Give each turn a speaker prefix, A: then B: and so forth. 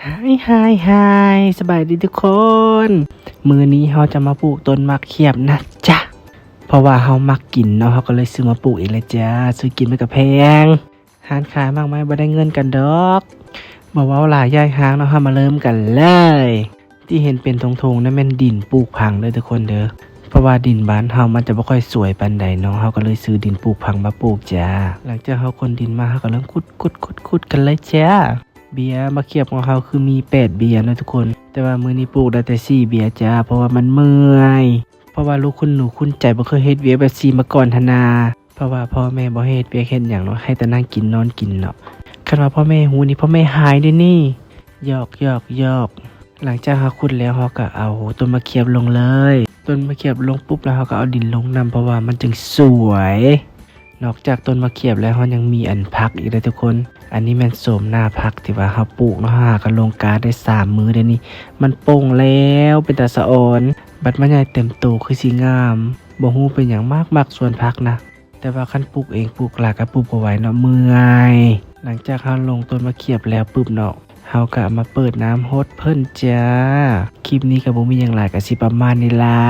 A: ไฮสบายดีทุกคน มือนี้เราจะมาปลูกต้นมะเขียบนะจ๊ะเพราะว่าเรามักกินเนาะเราก็เลยซื้อมาปลูกเองเลยจ้าซื้อกินไม่กับแพงหารขายมากไหมบ่ได้เงินกันดอกบอกว่าหลายย่ายหางเนาะเรามาเริ่มกันเลยที่เห็นเป็นทงๆนั่นเป็นดินปลูกพังเลยทุกคนเด้อเพราะว่าดินบ้านเรามันจะไม่ค่อยสวยปานใดเนาะเราก็เลยซื้อดินปลูกพังมาปลูกจ้าหลังจากเราคนดินมาเราก็เริ่มขุดกันเลยจ้าเบียร์มาเขียบของเราคือมี8เบียร์นะทุกคนแต่ว่ามื้อนี้ปลูกได้แต่4เบียร์จ้าเพราะว่ามันเมื่อยเพราะว่าลูกคุณหนูคุณใจบ่เคยเฮ็ดเวียกแบบ4มาก่อนทนาเพราะว่าพ่อแม่บ่เฮ็ดเวียกเฮ็ดหยังเนาะให้แต่นั่งกินนอนกินเนาะคันว่าพ่อแม่ฮู้นี่พ่อแม่หายเด้นี่หยอกหลังจากเราขุดแล้วเราก็เอาต้นมะเขียบลงเลยต้นมะเขียบลงปุ๊บแล้วเราก็เอาดินลงนำเพราะว่ามันจึงสวยนอกจากต้นมะเขียบแล้วเรายังมีอันพักอีกเลยทุกคนอันนี้แม่นโสมหน้าพักที่ว่าเราปลูกเนาะหากันลงกาได้3มื้อเด้นี่มันโป่งแล้วเป็นตาสะออนบัดมันใหญ่เต็มโตคือสิงามบ่ฮู้เป็นหยังมากส่วนพักนะแต่ว่าคันปลูกเองปลูกหลายก็ปลูกบ่ไหวเนาะเมื่อยหลังจากเราลงต้นมะเขียบแล้วปุ๊บเนาะเฮาก็มาเปิดน้ำฮดเพิ่นจ้าคลิปนี้ก็บ่มีหยังหลายก็สิประมาณนี้ล่ะ